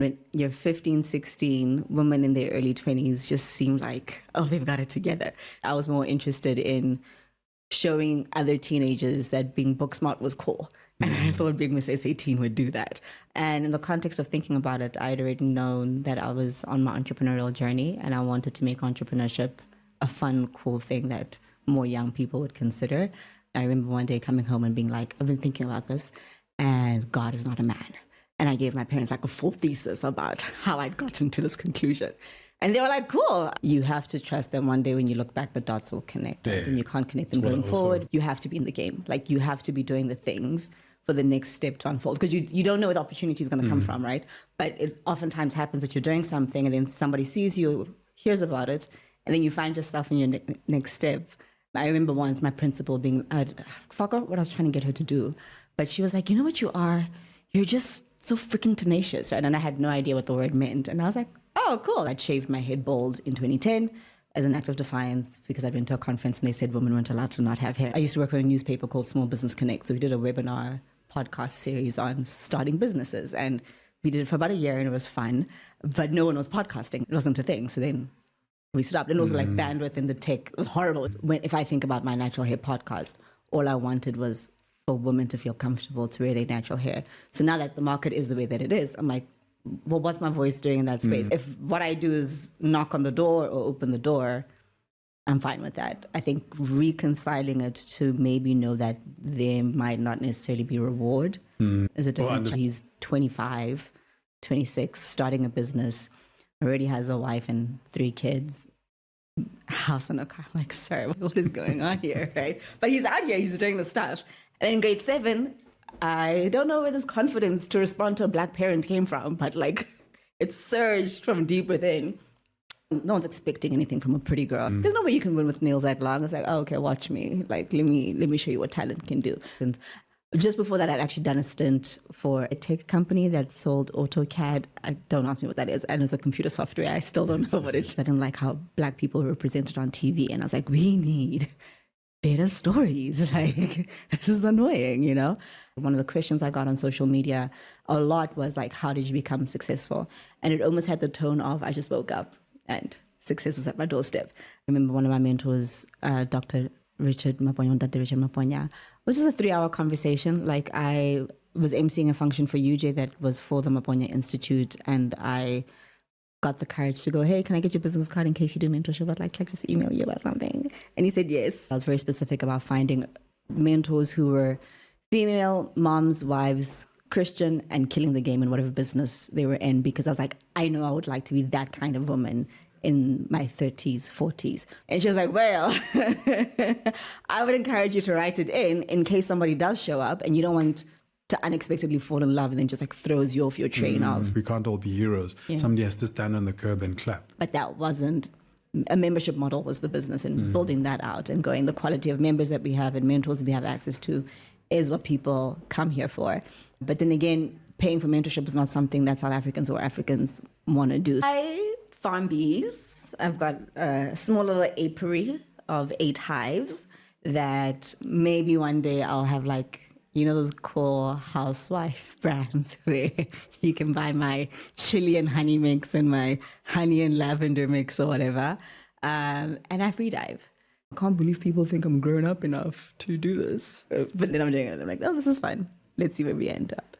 When you're 15, 16, women in their early 20s just seem like, oh, they've got it together. I was more interested in showing other teenagers that being book smart was cool. And I thought being Miss SA18 would do that. And in the context of thinking about it, I'd already known that I was on my entrepreneurial journey and I wanted to make entrepreneurship a fun, cool thing that more young people would consider. I remember one day coming home and being like, I've been thinking about this and God is not a man. And I gave my parents like a full thesis about how I'd gotten to this conclusion. And they were like, cool. You have to trust them. One day when you look back, the dots will connect. Right? And you can't connect them going forward. You have to be in the game. Like you have to be doing the things for the next step to unfold. Because you don't know where the opportunity is going to come from, right? But it oftentimes happens that you're doing something and then somebody sees you, hears about it, and then you find yourself in your next step. I remember once my principal being, I forgot what I was trying to get her to do. But she was like, you know what you are? You're just so freaking tenacious, right? And I had no idea what the word meant. And I was like, oh, cool. I'd shaved my head bald in 2010 as an act of defiance because I'd been to a conference and they said women weren't allowed to not have hair. I used to work for a newspaper called Small Business Connect. So we did a webinar podcast series on starting businesses. And we did it for about a year and it was fun, but no one was podcasting. It wasn't a thing. So then we stopped. And also like bandwidth in the tech, it was horrible. If I think about my natural hair podcast, all I wanted was for women to feel comfortable to wear their natural hair. So now that the market is the way that it is, I'm like, well, what's my voice doing in that space? If what I do is knock on the door or open the door, I'm fine with that. I think reconciling it to maybe know that there might not necessarily be reward is a different. He's 25, 26, starting a business, already has a wife and 3 kids, house and a car. I'm like, sorry, what is going on here, right? But he's out here, he's doing the stuff. And in grade 7, I don't know where this confidence to respond to a Black parent came from, but like it surged from deep within. No one's expecting anything from a pretty girl. There's no way you can win with nails that long. It's like, oh, okay, watch me. Like, let me show you what talent can do. And just before that, I'd actually done a stint for a tech company that sold AutoCAD. Don't ask me what that is. And it's a computer software. I still don't know what it is. I didn't like how Black people were represented on TV. And I was like, we need better stories. Like, this is annoying, you know? One of the questions I got on social media a lot was like, how did you become successful? And it almost had the tone of, I just woke up and success is at my doorstep. I remember one of my mentors, Dr. Richard Maponya, which is a 3-hour conversation. Like I was emceeing a function for UJ that was for the Maponya Institute, and I got the courage to go, hey, can I get your business card in case you do mentorship? I'd like to just email you about something. And he said yes. I was very specific about finding mentors who were female, moms, wives, Christian, and killing the game in whatever business they were in, because I was like, I know I would like to be that kind of woman in my 30s, 40s. And she was like, well, I would encourage you to write it in case somebody does show up and you don't want to unexpectedly fall in love and then just like throws you off your train of. We can't all be heroes. Yeah. Somebody has to stand on the curb and clap. But that wasn't, a membership model was the business, and building that out and going, the quality of members that we have and mentors that we have access to is what people come here for. But then again, paying for mentorship is not something that South Africans or Africans want to do. I farm bees. I've got a small little apiary of 8 hives that maybe one day I'll have, like, you know, those cool housewife brands where you can buy my chili and honey mix and my honey and lavender mix or whatever. And I free dive. I can't believe people think I'm grown up enough to do this. But then I'm doing it. I'm like, oh, this is fun. Let's see where we end up.